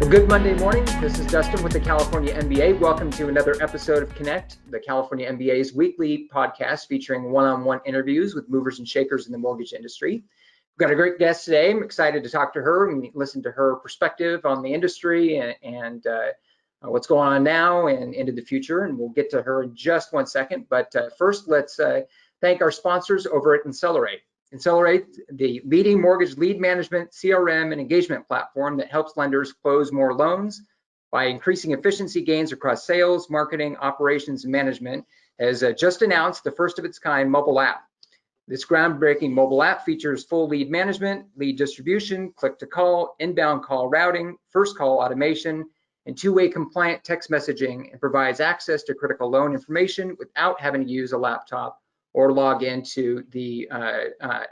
Well, good Monday morning. This is Dustin with the California MBA. Welcome to another episode of Connect, the California MBA's weekly podcast featuring one-on-one interviews with movers and shakers in the mortgage industry. We've got a great guest today. I'm excited to talk to her and listen to her perspective on the industry and what's going on now and into the future. And we'll get to her in just one second. But first, let's thank our sponsors over at Accelerate. Accelerate, the leading mortgage lead management, CRM, and engagement platform that helps lenders close more loans by increasing efficiency gains across sales, marketing, operations, and management, has just announced the first of its kind mobile app. This groundbreaking mobile app features full lead management, lead distribution, click-to-call, inbound call routing, first call automation, and two-way compliant text messaging, and provides access to critical loan information without having to use a laptop or log into the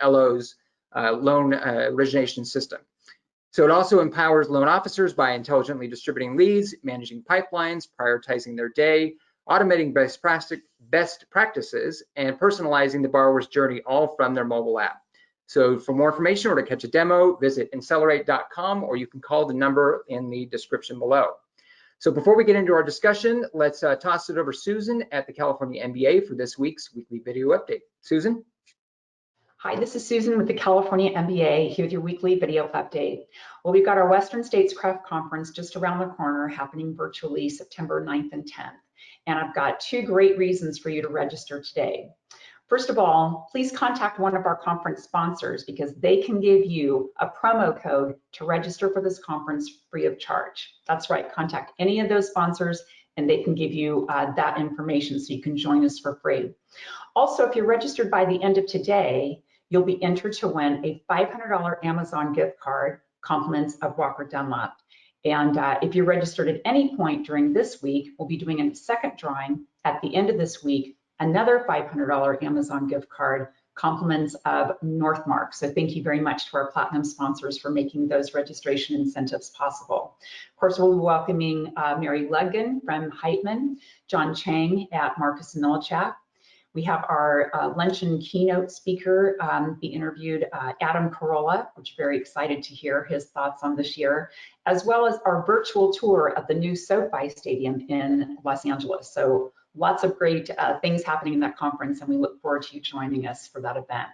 LO's loan origination system. So it also empowers loan officers by intelligently distributing leads, managing pipelines, prioritizing their day, automating best practices, and personalizing the borrower's journey, all from their mobile app. So for more information or to catch a demo, visit accelerate.com, or you can call the number in the description below. So before we get into our discussion, let's toss it over to Susan at the California MBA for this week's weekly video update. Susan? Hi, this is Susan with the California MBA here with your weekly video update. Well, we've got our Western States Craft Conference just around the corner, happening virtually September 9th and 10th. And I've got two great reasons for you to register today. First of all, please contact one of our conference sponsors because they can give you a promo code to register for this conference free of charge. That's right, contact any of those sponsors and they can give you that information so you can join us for free. Also, if you're registered by the end of today, you'll be entered to win a $500 Amazon gift card, compliments of Walker Dunlop. And if you're registered at any point during this week, we'll be doing a second drawing at the end of this week, another $500 Amazon gift card, compliments of Northmark. So thank you very much to our platinum sponsors for making those registration incentives possible. Of course, we'll be welcoming Mary Ludgen from Heitman, John Chang at Marcus & Millichap. We have our luncheon keynote speaker be interviewed, Adam Carolla, which I'm very excited to hear his thoughts on this year, as well as our virtual tour of the new SoFi Stadium in Los Angeles. So lots of great things happening in that conference, and we look forward to you joining us for that event.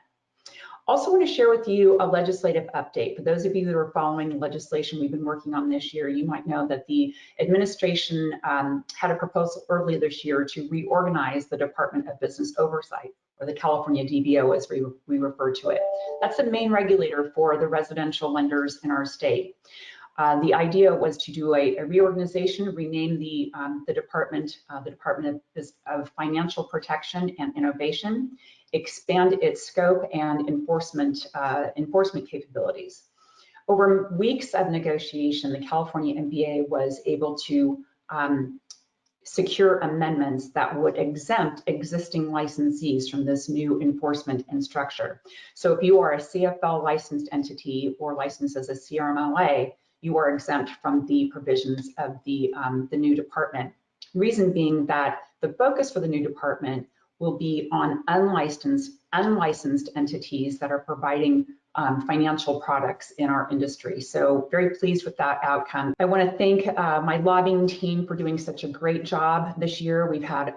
Also want to share with you a legislative update. For those of you that are following the legislation we've been working on this year, you might know that the administration had a proposal earlier this year to reorganize the Department of Business Oversight, or the California DBO as we refer to it. That's the main regulator for the residential lenders in our state. The idea was to do a reorganization, rename the Department of Financial Protection and Innovation, expand its scope and enforcement capabilities. Over weeks of negotiation, the California MBA was able to secure amendments that would exempt existing licensees from this new enforcement and structure. So if you are a CFL licensed entity or licensed as a CRMLA, you are exempt from the provisions of the new department. Reason being that the focus for the new department will be on unlicensed entities that are providing financial products in our industry. So very pleased with that outcome. I want to thank my lobbying team for doing such a great job this year. We've had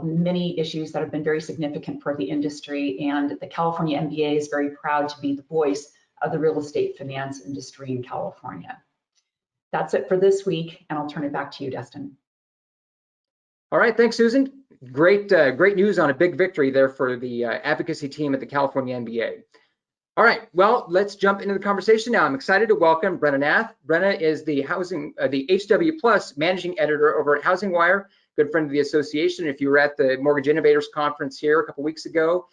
many issues that have been very significant for the industry, and the California MBA is very proud to be the voice of the real estate finance industry in California. That's it for this week, and I'll turn it back to you, Dustin. All right, thanks, Susan. Great news on a big victory there for the advocacy team at the California MBA. All right, well, let's jump into the conversation now. I'm excited to welcome Brena Nath. Brena is the HW Plus managing editor over at HousingWire, good friend of the association. If you were at the Mortgage Innovators Conference here a couple weeks ago,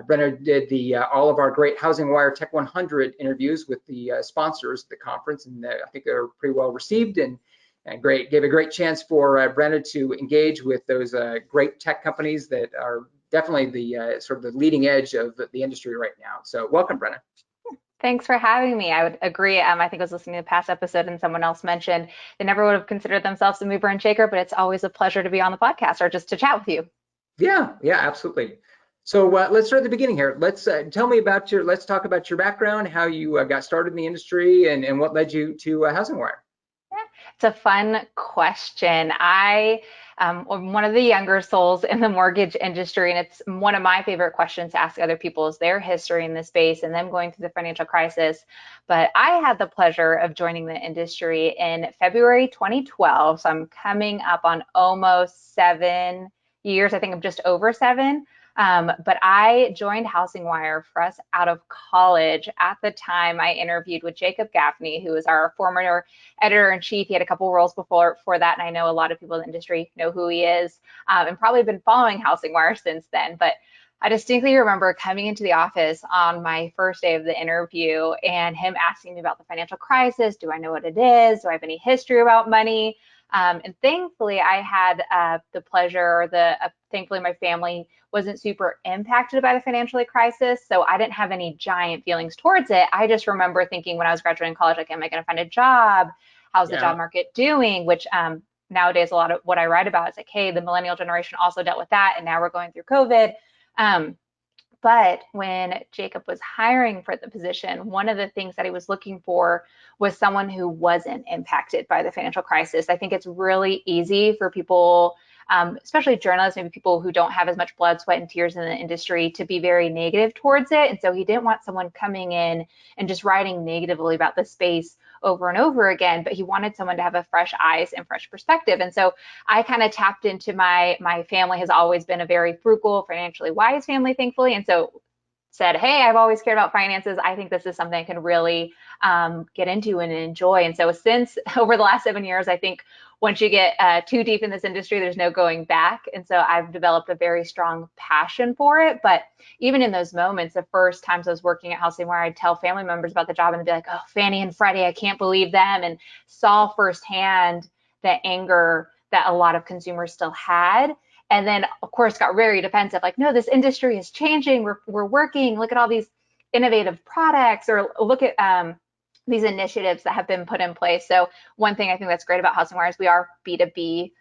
Brena did all of our great HousingWire Tech 100 interviews with the sponsors of the conference, and I think they were pretty well received and gave a great chance for Brena to engage with those great tech companies that are definitely the sort of the leading edge of the industry right now. So welcome, Brena. Thanks for having me. I would agree. I think I was listening to the past episode and someone else mentioned they never would have considered themselves a mover and shaker, but it's always a pleasure to be on the podcast or just to chat with you. Yeah, absolutely. So let's start at the beginning here. Let's talk about your background, how you got started in the industry, and what led you to HousingWire. It's a fun question. I'm one of the younger souls in the mortgage industry, and it's one of my favorite questions to ask other people is their history in the space and them going through the financial crisis. But I had the pleasure of joining the industry in February 2012. So I'm coming up on almost 7 years. I think I'm just over 7. But I joined HousingWire fresh out of college. At the time, I interviewed with Jacob Gaffney, who is our former editor-in-chief. He had a couple roles before that, and I know a lot of people in the industry know who he is, and probably been following HousingWire since then. But I distinctly remember coming into the office on my first day of the interview and him asking me about the financial crisis. Do I know what it is? Do I have any history about money? And thankfully, I had the pleasure, thankfully my family wasn't super impacted by the financial crisis, so I didn't have any giant feelings towards it. I just remember thinking when I was graduating college, like, am I going to find a job? How's the job market doing? Which nowadays, a lot of what I write about is like, hey, the millennial generation also dealt with that, and now we're going through COVID. But when Jacob was hiring for the position, one of the things that he was looking for was someone who wasn't impacted by the financial crisis. I think it's really easy for people, especially journalists, maybe people who don't have as much blood, sweat, and tears in the industry, to be very negative towards it. And so he didn't want someone coming in and just writing negatively about the space over and over again, but he wanted someone to have a fresh eyes and fresh perspective. And so I kind of tapped into my family has always been a very frugal, financially wise family, thankfully. And so said, hey, I've always cared about finances. I think this is something I can really get into and enjoy. And so since over the last 7 years, I think once you get too deep in this industry, there's no going back. And so I've developed a very strong passion for it. But even in those moments, the first times I was working at HousingWire, I'd tell family members about the job and they'd be like, oh, Fannie and Freddie, I can't believe them, and saw firsthand the anger that a lot of consumers still had. And then, of course, got very defensive, like, no, this industry is changing. We're working. Look at all these innovative products, or look at these initiatives that have been put in place. So one thing I think that's great about HousingWire is we are B2B,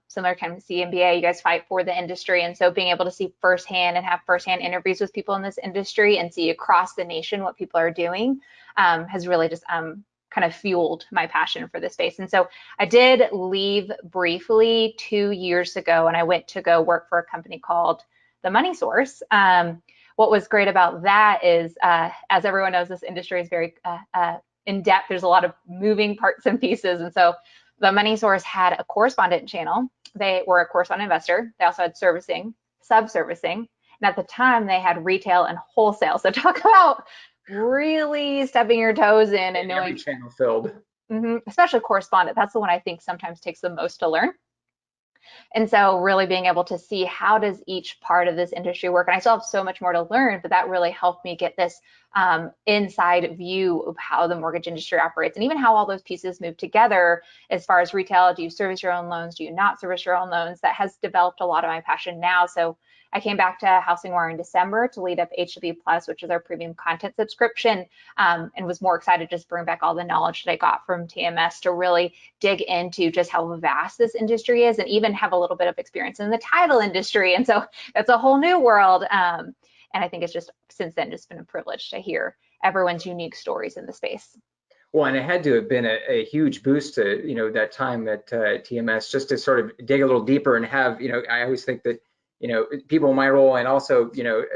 similar kind of CMBA. You guys fight for the industry. And so being able to see firsthand and have firsthand interviews with people in this industry and see across the nation what people are doing has really just kind of fueled my passion for this space. And so I did leave briefly 2 years ago, and I went to go work for a company called The Money Source. What was great about that is, as everyone knows, this industry is very in depth. There's a lot of moving parts and pieces. And so The Money Source had a correspondent channel. They were a correspondent investor. They also had servicing, sub-servicing. And at the time, they had retail and wholesale. So talk about really stepping your toes in and knowing every channel filled. Especially correspondent. That's the one I think sometimes takes the most to learn. And so really being able to see how does each part of this industry work. And I still have so much more to learn, but that really helped me get this inside view of how the mortgage industry operates and even how all those pieces move together as far as retail. Do you service your own loans? Do you not service your own loans? That has developed a lot of my passion now. So I came back to HousingWire in December to lead up HW Plus, which is our premium content subscription, and was more excited to just bring back all the knowledge that I got from TMS to really dig into just how vast this industry is and even have a little bit of experience in the title industry. And so that's a whole new world. And I think it's just since then just been a privilege to hear everyone's unique stories in the space. Well, and it had to have been a huge boost to, that time at TMS, just to sort of dig a little deeper and have, I always think that, people in my role, and also,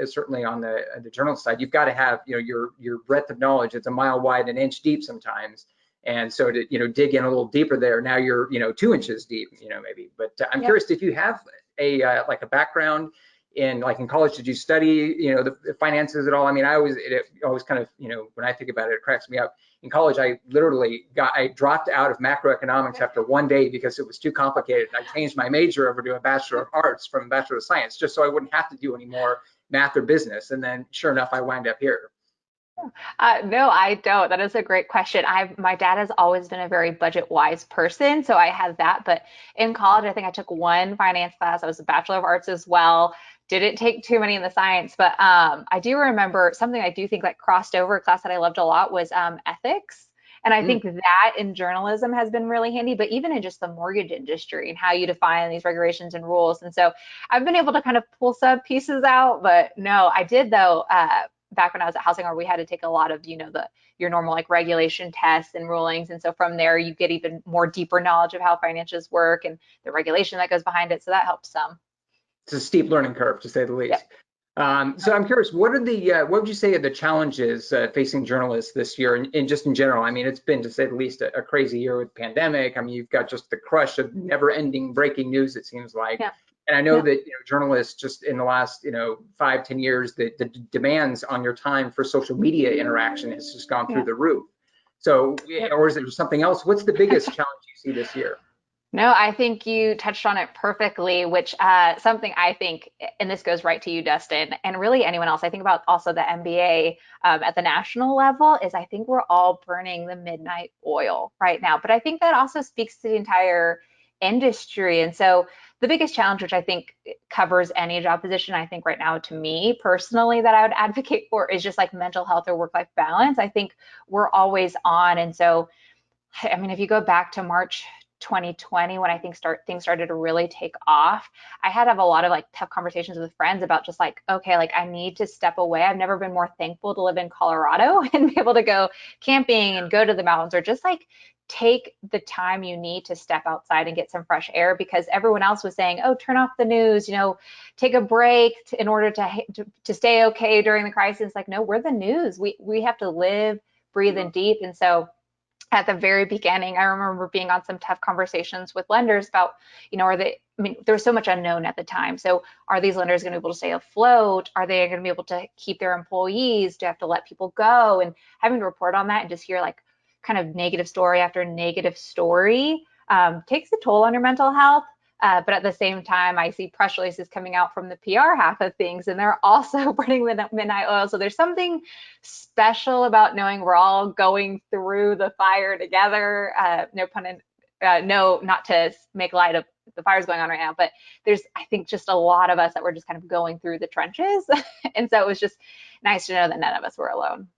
certainly on the journalist side, you've got to have, your breadth of knowledge. It's a mile wide, an inch deep sometimes. And so to, dig in a little deeper there, now you're, 2 inches deep, maybe. But I'm curious if you have like a background in college. Did you study, the finances at all? I mean, it always kind of, when I think about it, it cracks me up. In college, I dropped out of macroeconomics after one day because it was too complicated. I changed my major over to a Bachelor of Arts from Bachelor of Science, just so I wouldn't have to do any more math or business. And then sure enough, I wind up here. No, I don't. That is a great question. My dad has always been a very budget wise person, so I had that. But in college, I think I took one finance class. I was a Bachelor of Arts as well. Didn't take too many in the science, but I do remember something I do think crossed over, a class that I loved a lot was ethics. And I think that in journalism has been really handy, but even in just the mortgage industry and how you define these regulations and rules. And so I've been able to kind of pull some pieces out, but no, I did though, back when I was at HousingWire, we had to take a lot of, your normal like regulation tests and rulings. And so from there, you get even more deeper knowledge of how financials work and the regulation that goes behind it. So that helps some. It's a steep learning curve, to say the least. Yep. So I'm curious, what would you say are the challenges facing journalists this year, and just in general? I mean, it's been, to say the least, a crazy year with pandemic. I mean, you've got just the crush of never-ending breaking news, it seems like. Yeah. And I know that journalists just in the last 5-10 years, the demands on your time for social media interaction has just gone through the roof. So, or is there something else? What's the biggest challenge you see this year? No, I think you touched on it perfectly, which something I think, and this goes right to you, Dustin, and really anyone else. I think about also the NBA at the national level is I think we're all burning the midnight oil right now. But I think that also speaks to the entire industry. And so the biggest challenge, which I think covers any job position, I think right now to me personally that I would advocate for is just like mental health or work-life balance. I think we're always on. And so, I mean, if you go back to March 2020 when I think things started to really take off, I had to have a lot of like tough conversations with friends about just like, okay, like I need to step away. I've never been more thankful to live in Colorado and be able to go camping and go to the mountains or just like take the time you need to step outside and get some fresh air, because everyone else was saying, oh, turn off the news, take a break in order to stay okay during the crisis. Like, no, we're the news. We have to live, breathe, and deep. And so at the very beginning, I remember being on some tough conversations with lenders about, there was so much unknown at the time. So are these lenders going to be able to stay afloat? Are they going to be able to keep their employees? Do you have to let people go? And having to report on that and just hear like kind of negative story after negative story takes a toll on your mental health. But at the same time, I see press releases coming out from the PR half of things, and they're also burning the midnight oil. So there's something special about knowing we're all going through the fire together. No pun intended. No, not to make light of the fires going on right now, but there's, I think, just a lot of us that were just kind of going through the trenches. And so it was just nice to know that none of us were alone.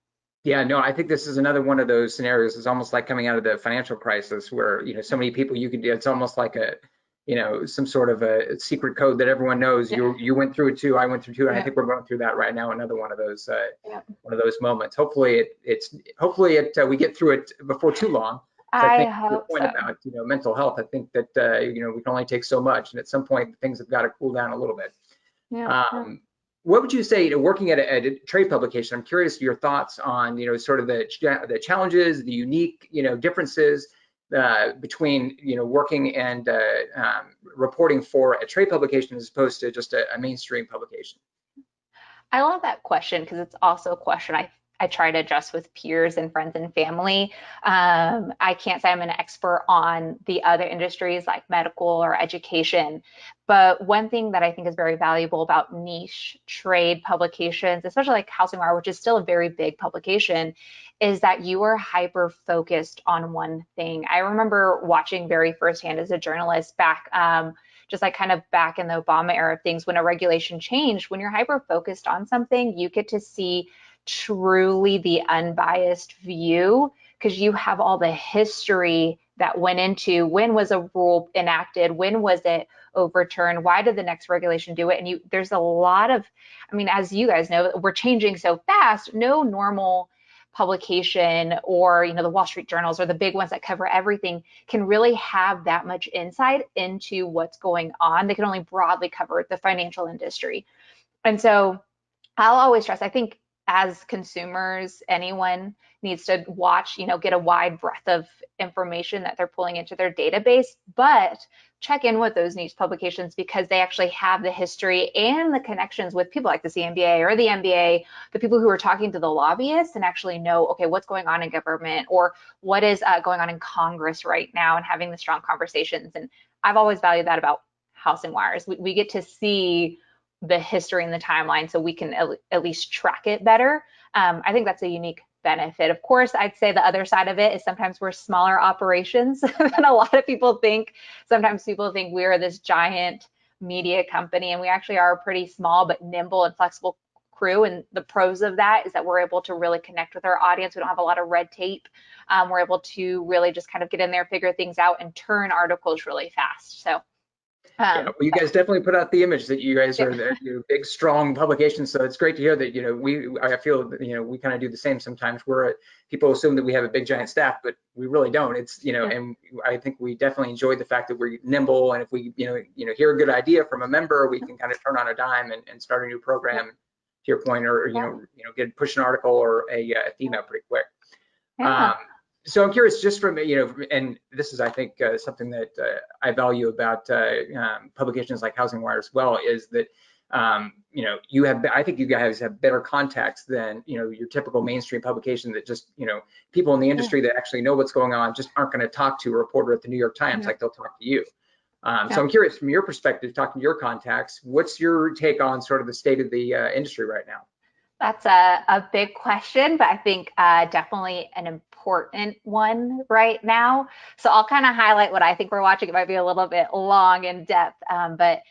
Yeah, no, I think this is another one of those scenarios. It's almost like coming out of the financial crisis where, so many people you could do. It's almost like some sort of a secret code that everyone knows. You went through it too. I went through it too. And I think we're going through that right now. Another one of those moments. Hopefully we get through it before too long. So I think your point about mental health. I think that we can only take so much, and at some point things have got to cool down a little bit. What would you say, working at a trade publication? I'm curious your thoughts on sort of the challenges, the unique differences between working and reporting for a trade publication as opposed to just a mainstream publication. I love that question because it's also a question I try to address with peers and friends and family. I can't say I'm an expert on the other industries like medical or education, but one thing that I think is very valuable about niche trade publications, especially like HousingWire, which is still a very big publication, is that you are hyper focused on one thing. I remember watching very firsthand as a journalist back just like kind of back in the Obama era of things, when a regulation changed, when you're hyper focused on something, you get to see truly the unbiased view because you have all the history that went into when was a rule enacted, when was it overturned, why did the next regulation do it? And there's a lot of, as you guys know, we're changing so fast. No normal publication or the Wall Street journals or the big ones that cover everything can really have that much insight into what's going on. They can only broadly cover the financial industry. And so I'll always stress, I think as consumers, anyone needs to watch, get a wide breadth of information that they're pulling into their database, but check in with those niche publications because they actually have the history and the connections with people like the CMBA or the MBA, the people who are talking to the lobbyists and actually know, okay, what's going on in government or what is going on in Congress right now and having the strong conversations. And I've always valued that about HousingWire. We get to see the history and the timeline so we can at least track it better. I think that's a unique benefit. Of course, I'd say the other side of it is sometimes we're smaller operations than a lot of people think. Sometimes people think we are this giant media company, and we actually are a pretty small but nimble and flexible crew. And the pros of that is that we're able to really connect with our audience. We don't have a lot of red tape. We're able to really just kind of get in there, figure things out, and turn articles really fast. So Yeah, well, you guys definitely put out the image that you guys are the big, strong publications. So it's great to hear that, I feel that, we kind of do the same sometimes. People assume that we have a big, giant staff, but we really don't. It's, and I think we definitely enjoy the fact that we're nimble. And if we, hear a good idea from a member, we can kind of turn on a dime and start a new program, to your point, or, push an article or a theme out pretty quick. So I'm curious, just from, and this is, I think, something that I value about publications like HousingWire as well, is that, I think you guys have better contacts than, your typical mainstream publication that just, people in the industry that actually know what's going on just aren't going to talk to a reporter at the New York Times like they'll talk to you. So I'm curious, from your perspective, talking to your contacts, what's your take on sort of the state of the industry right now? That's a big question, but I think definitely an important one right now. So I'll kind of highlight what I think we're watching. It might be a little bit long in depth, but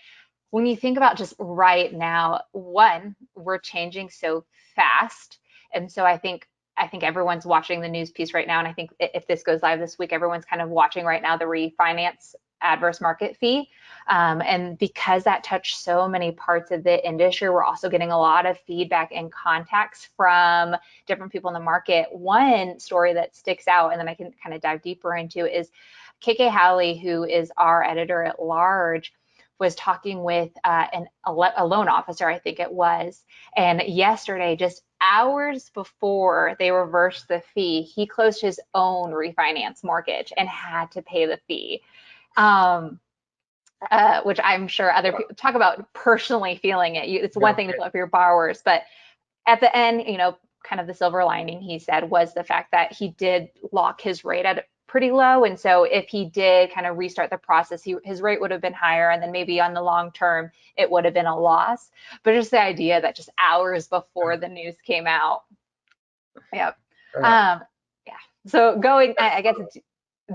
when you think about just right now, one, we're changing so fast. And so I think everyone's watching the news piece right now. And I think if this goes live this week, everyone's kind of watching right now the refinance adverse market fee. And because that touched so many parts of the industry, we're also getting a lot of feedback and contacts from different people in the market. One story that sticks out, and then I can kind of dive deeper into, is KK Howley, who is our editor at large, was talking with a loan officer, I think it was. And yesterday, just hours before they reversed the fee, he closed his own refinance mortgage and had to pay the fee. Which I'm sure other people talk about personally feeling it. It's one thing to feel for your borrowers, but at the end, kind of the silver lining, he said, was the fact that he did lock his rate at pretty low. And so if he did kind of restart the process, his rate would have been higher. And then maybe on the long term, it would have been a loss. But just the idea that just hours before the news came out. Yep. So going, I guess,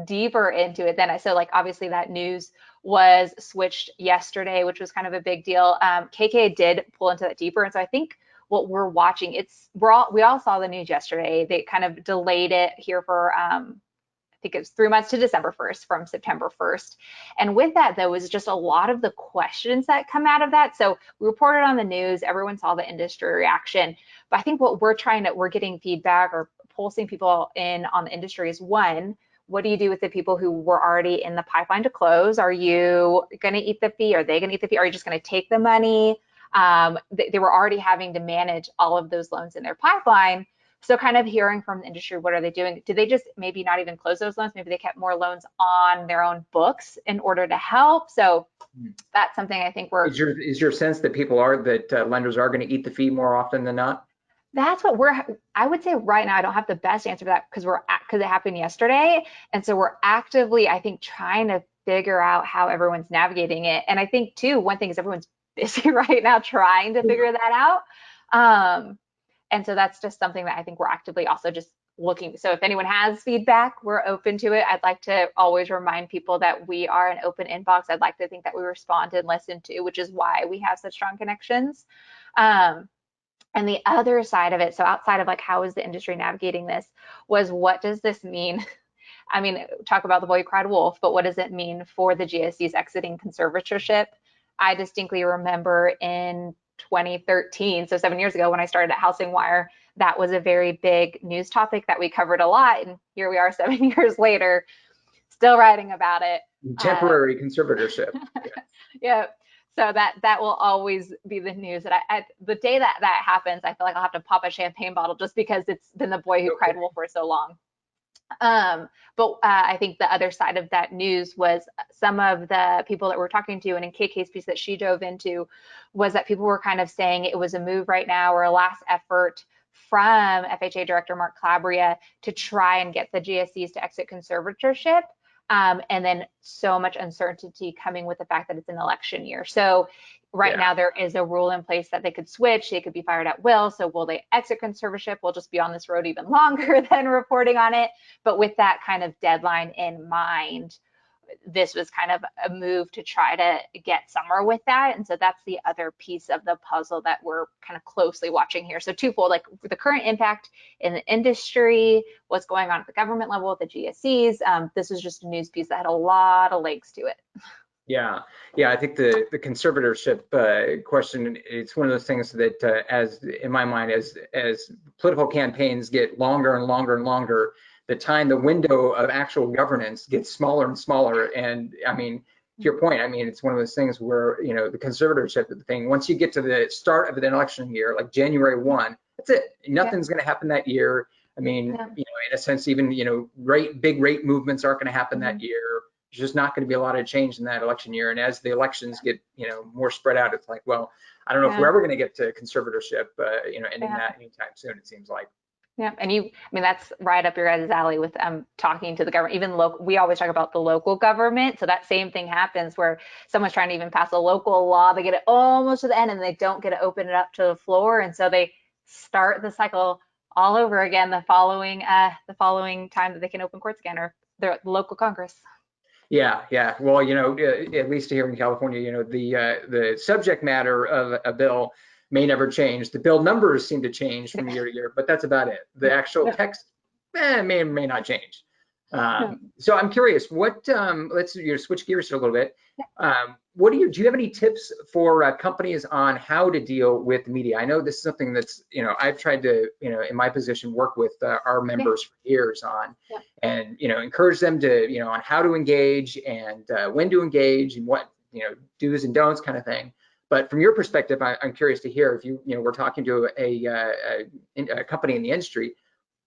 deeper into it then. So like, obviously that news was switched yesterday, which was kind of a big deal. KK did pull into that deeper. And so I think what we're watching, we all saw the news yesterday. They kind of delayed it here for, I think it was 3 months to December 1st from September 1st. And with that, though, was just a lot of the questions that come out of that. So we reported on the news, everyone saw the industry reaction. But I think what we're getting feedback or pulsing people in on the industry is, one, what do you do with the people who were already in the pipeline to close? Are you going to eat the fee? Are they going to eat the fee? Are you just going to take the money? They were already having to manage all of those loans in their pipeline. So kind of hearing from the industry, what are they doing? Did they just maybe not even close those loans? Maybe they kept more loans on their own books in order to help. So that's something I think Is your sense that lenders are going to eat the fee more often than not? That's what I would say right now. I don't have the best answer for that because it happened yesterday. And so we're actively, I think, trying to figure out how everyone's navigating it. And I think too, one thing is everyone's busy right now trying to figure that out. And so that's just something that I think we're actively also just looking. So if anyone has feedback, we're open to it. I'd like to always remind people that we are an open inbox. I'd like to think that we respond and listen to, which is why we have such strong connections. And the other side of it, so outside of like, how is the industry navigating this, was what does this mean? I mean, talk about the boy who cried wolf, but what does it mean for the GSEs exiting conservatorship? I distinctly remember in 2013, so 7 years ago when I started at HousingWire, that was a very big news topic that we covered a lot. And here we are 7 years later, still writing about it. Temporary conservatorship. Yeah. So that will always be the news. That the day that happens, I feel like I'll have to pop a champagne bottle just because it's been the boy who cried wolf for so long. But I think the other side of that news was some of the people that we're talking to, and in KK's piece that she dove into, was that people were kind of saying it was a move right now or a last effort from FHA Director Mark Calabria to try and get the GSEs to exit conservatorship. And then so much uncertainty coming with the fact that it's an election year. So right now there is a rule in place that they could switch, they could be fired at will. So will they exit conservatorship? We'll just be on this road even longer than reporting on it. But with that kind of deadline in mind, this was kind of a move to try to get somewhere with that. And so that's the other piece of the puzzle that we're kind of closely watching here. So twofold, like the current impact in the industry, what's going on at the government level with the GSEs. This was just a news piece that had a lot of legs to it. Yeah, yeah. I think the conservatorship question, it's one of those things that, as in my mind, as political campaigns get longer and longer and longer, the window of actual governance gets smaller and smaller. And I mean, to your point, I mean, it's one of those things where, the conservatorship thing, once you get to the start of an election year, like January 1, that's it. Nothing's going to happen that year. I mean, in a sense, even, big rate movements aren't going to happen that year. There's just not going to be a lot of change in that election year. And as the elections get, more spread out, it's like, well, I don't know if we're ever going to get to conservatorship, ending that anytime soon, it seems like. Yeah, and I mean, that's right up your guys' alley with talking to the government. Even local, we always talk about the local government. So that same thing happens where someone's trying to even pass a local law. They get it almost to the end and they don't get to open it up to the floor. And so they start the cycle all over again the following time that they can open courts again, or their local Congress. Yeah, yeah. Well, at least here in California, the subject matter of a bill may never change. The bill numbers seem to change from year to year, but that's about it. The actual text may or may not change. So I'm curious, what let's switch gears a little bit. Do you have any tips for companies on how to deal with media? I know this is something that's, I've tried to, in my position, work with our members for years on, and, encourage them to, on how to engage and when to engage and what, do's and don'ts kind of thing. But from your perspective, I'm curious to hear if we're talking to a company in the industry,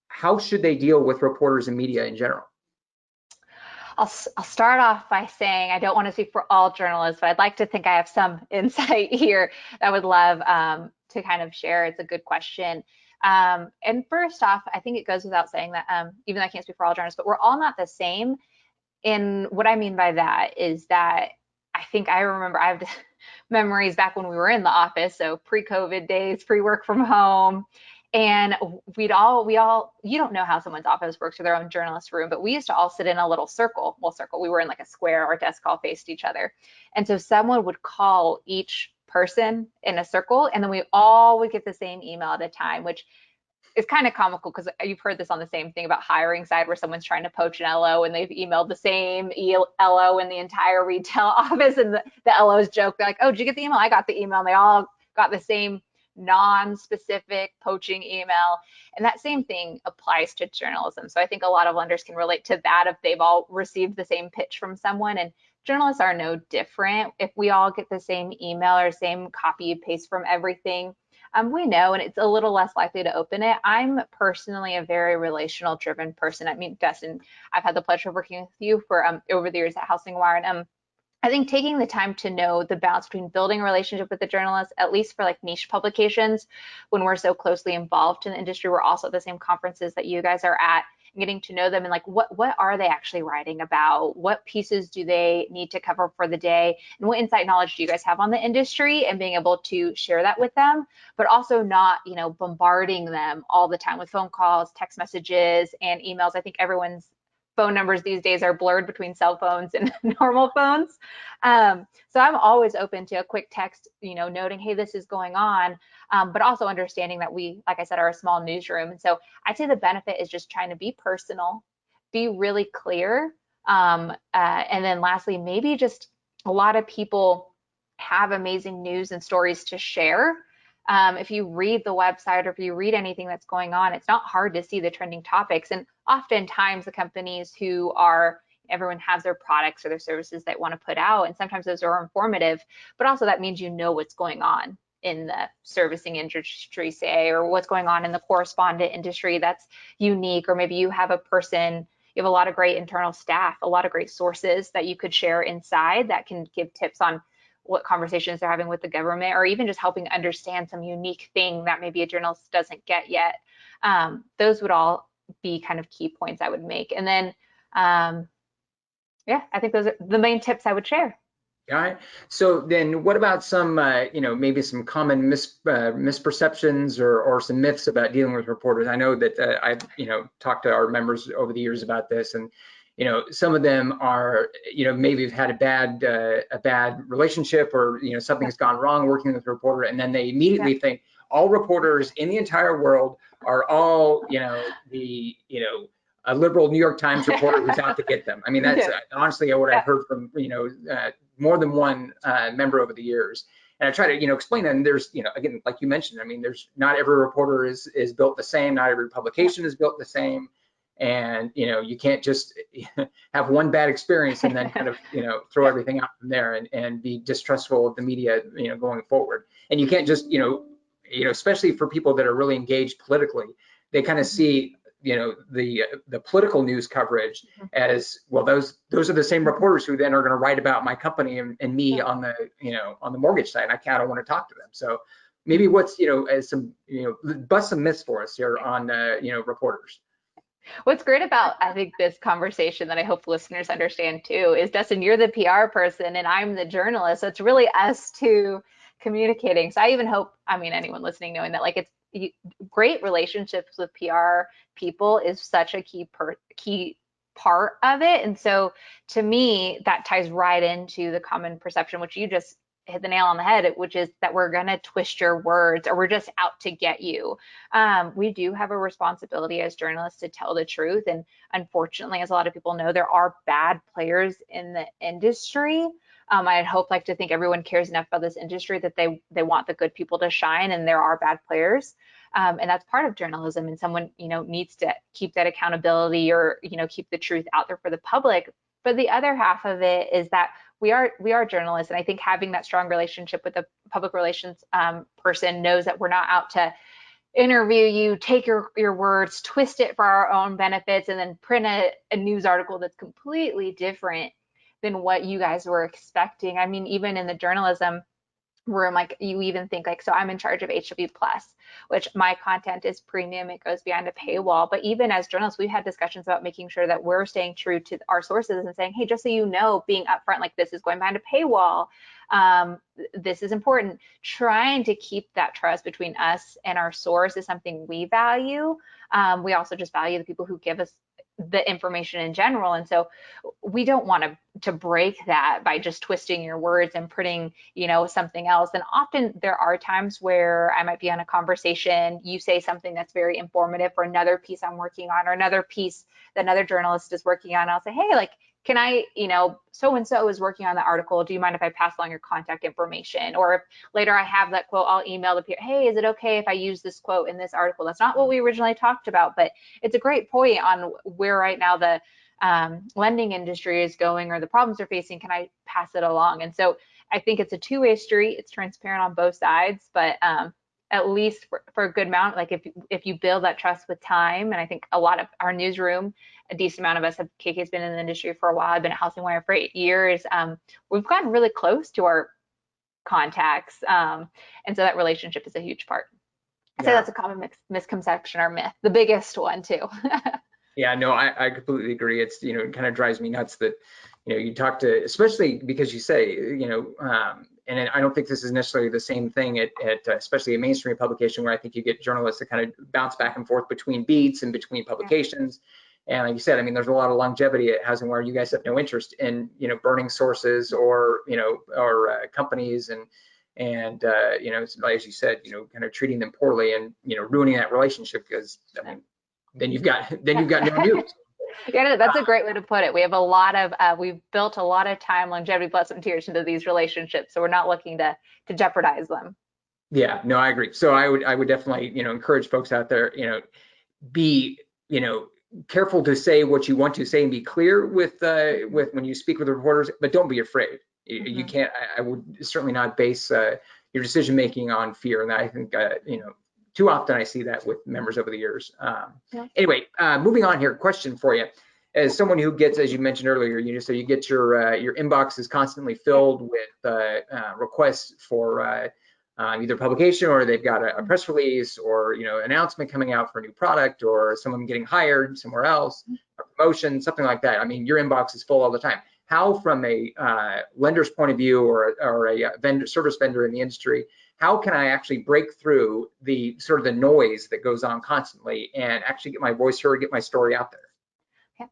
how should they deal with reporters and media in general? I'll start off by saying I don't want to speak for all journalists, but I'd like to think I have some insight here that I would love to kind of share. It's a good question. And first off, I think it goes without saying that even though I can't speak for all journalists, but we're all not the same. And what I mean by that is that I think I remember I have memories back when we were in the office, so pre-COVID days, pre-work from home. And we all, you don't know how someone's office works or their own journalist room, but we used to all sit in a little circle. We were in like a square, our desk all faced each other. And so someone would call each person in a circle, and then we all would get the same email at a time, which is kind of comical because you've heard this on the same thing about hiring side where someone's trying to poach an LO and they've emailed the same LO in the entire retail office, and the LOs joke, they're like, oh, did you get the email? I got the email. And they all got the same non-specific poaching email. And that same thing applies to journalism. So I think a lot of lenders can relate to that if they've all received the same pitch from someone. And journalists are no different. If we all get the same email or same copy and paste from everything, we know, and it's a little less likely to open it. I'm personally a very relational driven person. I mean, Dustin, I've had the pleasure of working with you for over the years at HousingWire, and I think taking the time to know the balance between building a relationship with the journalist, at least for like niche publications, when we're so closely involved in the industry, we're also at the same conferences that you guys are at, and getting to know them and like what are they actually writing about? What pieces do they need to cover for the day? And what insight knowledge do you guys have on the industry, and being able to share that with them, but also not, bombarding them all the time with phone calls, text messages, and emails. I think everyone's phone numbers these days are blurred between cell phones and normal phones. So I'm always open to a quick text, noting, hey, this is going on, but also understanding that we, like I said, are a small newsroom. And so I'd say the benefit is just trying to be personal, be really clear. And then lastly, maybe just a lot of people have amazing news and stories to share. If you read the website or if you read anything that's going on, it's not hard to see the trending topics. And oftentimes the companies everyone has their products or their services they want to put out, and sometimes those are informative, but also that means what's going on in the servicing industry, say, or what's going on in the correspondent industry that's unique, or maybe you have a lot of great internal staff, a lot of great sources that you could share inside that can give tips on what conversations they're having with the government, or even just helping understand some unique thing that maybe a journalist doesn't get yet. Those would all be kind of key points I would make. And then, I think those are the main tips I would share. All right. So then what about some, maybe some common misperceptions or some myths about dealing with reporters? I know that I've, talked to our members over the years about this, and some of them are, maybe have had a bad relationship, or, something's gone wrong working with a reporter, and then they immediately think all reporters in the entire world are all, a liberal New York Times reporter who's out to get them. I mean, that's honestly what I've heard from, more than one member over the years. And I try to, explain that. And there's, again, like you mentioned, I mean, there's not every reporter is built the same. Not every publication is built the same. And, you can't just have one bad experience and then kind of, throw everything out from there and be distrustful of the media, going forward. And you can't just, especially for people that are really engaged politically, they kind of see, the political news coverage as, well, those are the same reporters who then are going to write about my company and me on the, on the mortgage side. I kind of want to talk to them. So maybe what's, as some, bust some myths for us here on, reporters. What's great about, I think, this conversation that I hope listeners understand too is, Dustin, you're the PR person and I'm the journalist. So it's really us two communicating. So I even hope, anyone listening knowing that like great relationships with PR people is such a key part of it. And so to me, that ties right into the common perception, which you just hit the nail on the head, which is that we're going to twist your words or we're just out to get you. We do have a responsibility as journalists to tell the truth. And unfortunately, as a lot of people know, there are bad players in the industry. I'd hope to think everyone cares enough about this industry that they want the good people to shine, and there are bad players. And that's part of journalism, and someone, needs to keep that accountability or, keep the truth out there for the public. But the other half of it is that we are journalists, and I think having that strong relationship with the public relations person knows that we're not out to interview you, take your words, twist it for our own benefits, and then print a news article that's completely different than what you guys were expecting. I mean, even in the journalism room, you even think so I'm in charge of HW Plus, which my content is premium, it goes behind a paywall. But even as journalists, we've had discussions about making sure that we're staying true to our sources and saying, hey, just so you know, being upfront, this is going behind a paywall. This is important. Trying to keep that trust between us and our source is something we value. We also just value the people who give us the information in general. And so we don't want to break that by just twisting your words and putting, something else. And often there are times where I might be on a conversation, you say something that's very informative for another piece I'm working on, or another piece that another journalist is working on. I'll say, hey, can I, so-and-so is working on the article. Do you mind if I pass along your contact information? Or if later I have that quote, I'll email the peer, hey, is it okay if I use this quote in this article? That's not what we originally talked about, but it's a great point on where right now the lending industry is going or the problems they're facing. Can I pass it along? And so I think it's a two-way street. It's transparent on both sides, but at least for a good amount, if you build that trust with time, and I think a lot of our newsroom, a decent amount of us KK's been in the industry for a while. I've been at HousingWire for 8 years. We've gotten really close to our contacts. And so that relationship is a huge part. So that's a common misconception or myth, the biggest one too. Yeah, no, I completely agree. It's, it kind of drives me nuts that, you talk to, especially because you say, and I don't think this is necessarily the same thing at especially a mainstream publication, where I think you get journalists that kind of bounce back and forth between beats and between publications. And like you said, I mean, there's a lot of longevity at HousingWire. You guys have no interest in, burning sources or, or companies and as you said, kind of treating them poorly and, ruining that relationship, because I mean, then you've got no news. Yeah, that's a great way to put it. We have we've built a lot of time, longevity, blood, sweat, and tears into these relationships. So we're not looking to jeopardize them. Yeah, no, I agree. So I would definitely, encourage folks out there, be, careful to say what you want to say and be clear with when you speak with the reporters, but don't be afraid. You can't, I would certainly not base your decision making on fear. And I think, too often I see that with members over the years. Anyway, moving on here, question for you. As someone who gets, as you mentioned earlier, so you get your inbox is constantly filled with requests for either publication, or they've got a press release, or announcement coming out for a new product, or someone getting hired somewhere else, a promotion, something like that. I mean, your inbox is full all the time. How, from a lender's point of view, or a service vendor in the industry, how can I actually break through the sort of the noise that goes on constantly and actually get my voice heard, get my story out there? Yeah,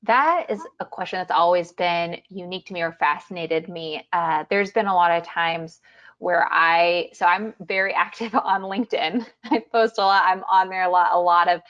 that is a question that's always been unique to me or fascinated me. There's been a lot of times where I'm very active on LinkedIn. I post a lot. I'm on there a lot of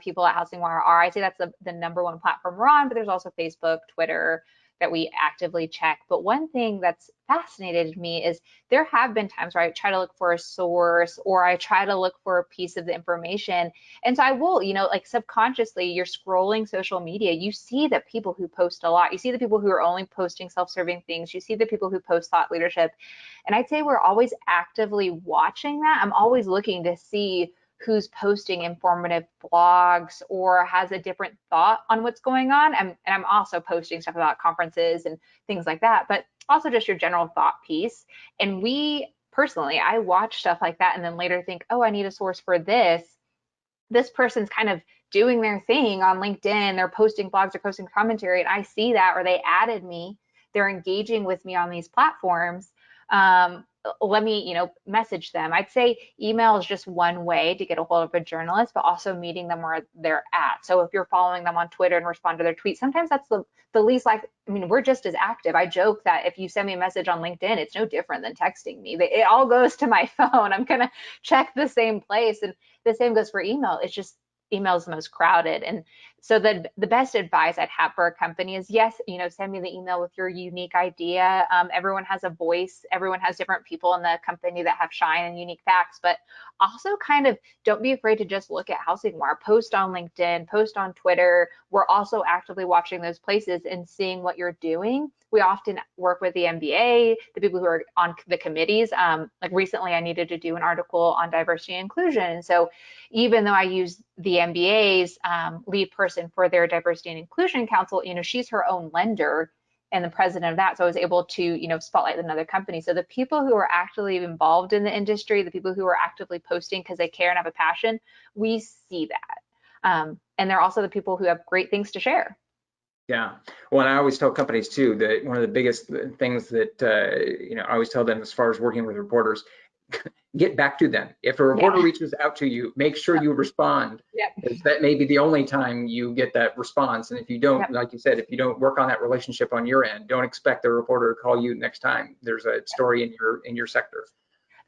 people at HousingWire are. I'd say that's the number one platform we're on, but there's also Facebook, Twitter, that we actively check. But one thing that's fascinated me is there have been times where I try to look for a source or I try to look for a piece of the information. And so I will, like subconsciously, you're scrolling social media, you see the people who post a lot. You see the people who are only posting self-serving things. You see the people who post thought leadership. And I'd say we're always actively watching that. I'm always looking to see who's posting informative blogs or has a different thought on what's going on. And I'm also posting stuff about conferences and things like that, but also just your general thought piece. And I watch stuff like that and then later think, oh, I need a source for this. This person's kind of doing their thing on LinkedIn. They're posting blogs, they're posting commentary, and I see that, or they added me, they're engaging with me on these platforms. Let me, message them. I'd say email is just one way to get a hold of a journalist, but also meeting them where they're at. So if you're following them on Twitter and respond to their tweets, sometimes that's the least we're just as active. I joke that if you send me a message on LinkedIn, it's no different than texting me. It all goes to my phone. I'm going to check the same place. And the same goes for email. It's just email is the most crowded. And so the best advice I'd have for a company is, yes, send me the email with your unique idea. Everyone has a voice. Everyone has different people in the company that have shine and unique facts, but also kind of don't be afraid to just look at HousingWire, post on LinkedIn, post on Twitter. We're also actively watching those places and seeing what you're doing. We often work with the MBA, the people who are on the committees. Like recently, I needed to do an article on diversity and inclusion. And so even though I use the MBA's lead person for their diversity and inclusion council, she's her own lender and the president of that. So I was able to, spotlight another company. So the people who are actively involved in the industry, the people who are actively posting because they care and have a passion, we see that. And they're also the people who have great things to share. Yeah. Well, and I always tell companies too that one of the biggest things that, I always tell them as far as working with reporters, get back to them. If a reporter reaches out to you, make sure you respond. Because that may be the only time you get that response. And if you don't, like you said, if you don't work on that relationship on your end, don't expect the reporter to call you next time there's a story in your sector.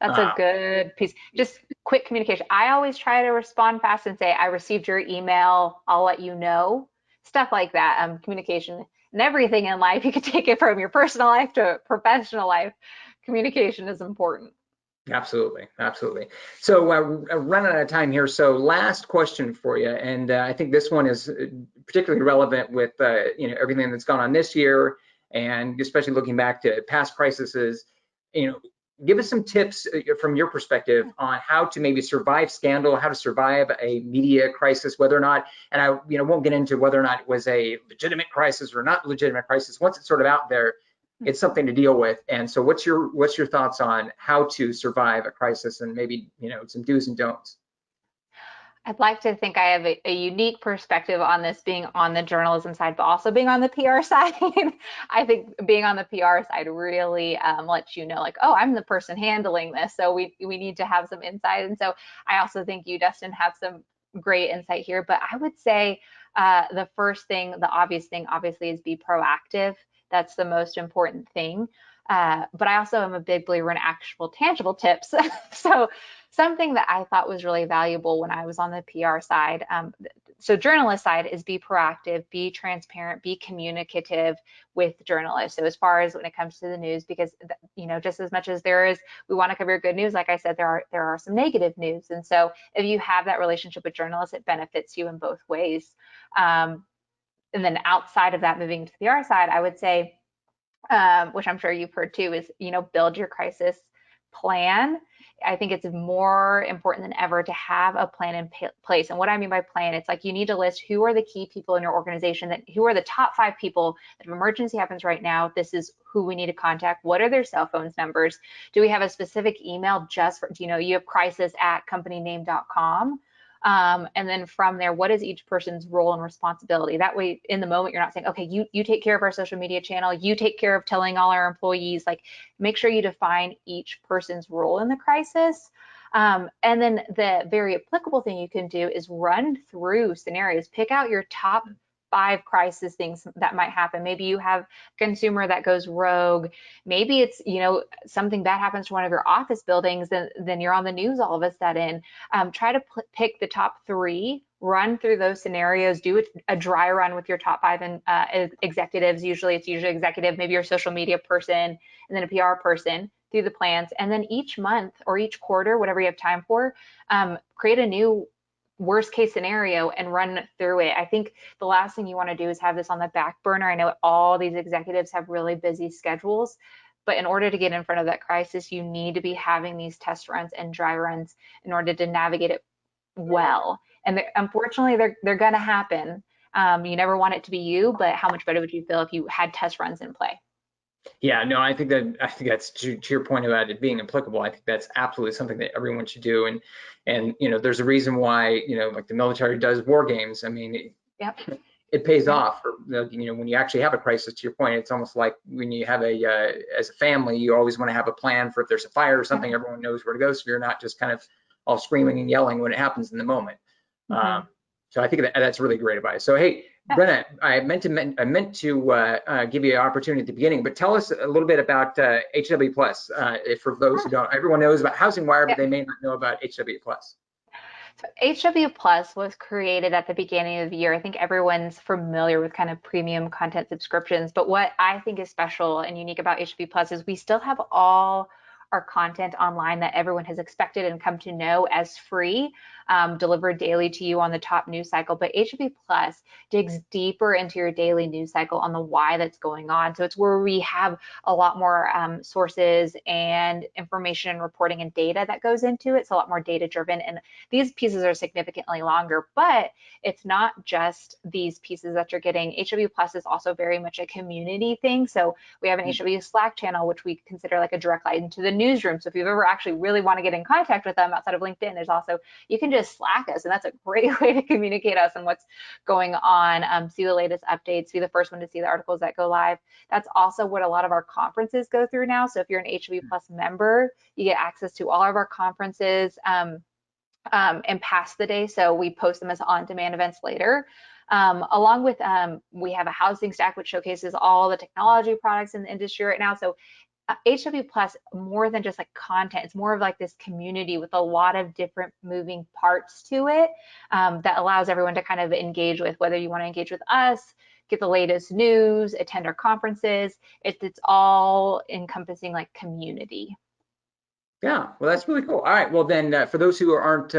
That's a good piece. Just quick communication. I always try to respond fast and say, I received your email, I'll let you know. Stuff like that. Communication and everything in life, you can take it from your personal life to professional life. Communication is important. Absolutely. So running out of time here. So last question for you, and I think this one is particularly relevant with everything that's gone on this year, and especially looking back to past crises. Give us some tips from your perspective on how to maybe survive scandal, how to survive a media crisis, whether or not, and I won't get into whether or not it was a legitimate crisis or not legitimate crisis. Once it's sort of out there, it's something to deal with. And so what's your thoughts on how to survive a crisis and maybe, some do's and don'ts? I'd like to think I have a unique perspective on this, being on the journalism side, but also being on the PR side. I think being on the PR side really lets you know, like, oh, I'm the person handling this, so we need to have some insight. And so I also think you, Dustin, have some great insight here. But I would say the first thing, the obvious thing, obviously, is be proactive. That's the most important thing. But I also am a big believer in actual tangible tips. So something that I thought was really valuable when I was on the PR side, so journalist side, is be proactive, be transparent, be communicative with journalists. So as far as when it comes to the news, because just as much as we want to cover good news, like I said, there are some negative news. And so if you have that relationship with journalists, it benefits you in both ways. And then outside of that, moving to the PR side, I would say, which I'm sure you've heard too, is, build your crisis plan. I think it's more important than ever to have a plan in place. And what I mean by plan, it's like you need to list who are the key people in your organization, who are the top 5 people that if emergency happens right now, this is who we need to contact. What are their cell phone numbers? Do we have a specific email just for, you have crisis@companyname.com? And then from there, what is each person's role and responsibility? That way, in the moment, you're not saying, okay, you take care of our social media channel, you take care of telling all our employees. Like, make sure you define each person's role in the crisis. And then the very applicable thing you can do is run through scenarios, pick out your top 5 crisis things that might happen. Maybe you have a consumer that goes rogue. Maybe it's, something bad happens to one of your office buildings, then you're on the news all of a sudden. Try to pick the top 3, run through those scenarios, do a dry run with your top 5 executives. Usually it's executive, maybe your social media person, and then a PR person through the plans. And then each month or each quarter, whatever you have time for, create a new worst case scenario and run through it. I think the last thing you want to do is have this on the back burner. I know all these executives have really busy schedules, but in order to get in front of that crisis, you need to be having these test runs and dry runs in order to navigate it well. And unfortunately, they're going to happen. You never want it to be you, but how much better would you feel if you had test runs in play? Yeah, no, I think that's to your point about it being applicable. I think that's absolutely something that everyone should do. And there's a reason why like the military does war games. I mean, Yep. It pays off. When you actually have a crisis. To your point, it's almost like when you have as a family, you always want to have a plan for if there's a fire or something. Everyone knows where to go, so you're not just kind of all screaming and yelling when it happens in the moment. So I think that's really great advice. So hey, Brena, I meant to give you an opportunity at the beginning, but tell us a little bit about HW Plus. For those who don't, everyone knows about HousingWire, but they may not know about HW Plus. So HW Plus was created at the beginning of the year. I think everyone's familiar with kind of premium content subscriptions, but what I think is special and unique about HW Plus is we still have all our content online that everyone has expected and come to know as free, delivered daily to you on the top news cycle. But HW Plus digs deeper into your daily news cycle on the why that's going on. So it's where we have a lot more sources and information and reporting and data that goes into it. It's a lot more data driven. And these pieces are significantly longer, but it's not just these pieces that you're getting. HW Plus is also very much a community thing. So we have an HW Slack channel, which we consider like a direct line into the newsroom. So if you've ever actually really want to get in contact with them outside of LinkedIn, there's also, you can just Slack us, and that's a great way to communicate us and what's going on, see the latest updates, be the first one to see the articles that go live. That's also what a lot of our conferences go through now. So if you're an HW Plus member, you get access to all of our conferences and past the day. So we post them as on-demand events later. Along with, we have a housing stack, which showcases all the technology products in the industry right now. So HW Plus, more than just like content, it's more of like this community with a lot of different moving parts to it that allows everyone to kind of engage with, whether you want to engage with us, get the latest news, attend our conferences. It's all encompassing like community. Yeah, well, that's really cool. All right, well then, for those who aren't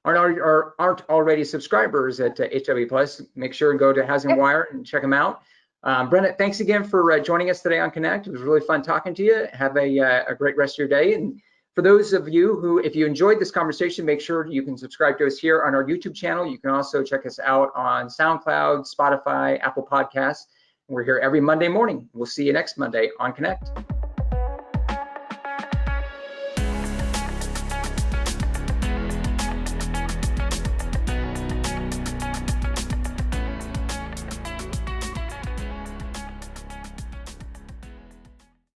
already subscribers at HW Plus, make sure and go to HousingWire and check them out. Brena, thanks again for joining us today on Connect. It was really fun talking to you. Have a great rest of your day. And for those of you who, if you enjoyed this conversation, make sure you can subscribe to us here on our YouTube channel. You can also check us out on SoundCloud, Spotify, Apple Podcasts. We're here every Monday morning. We'll see you next Monday on Connect.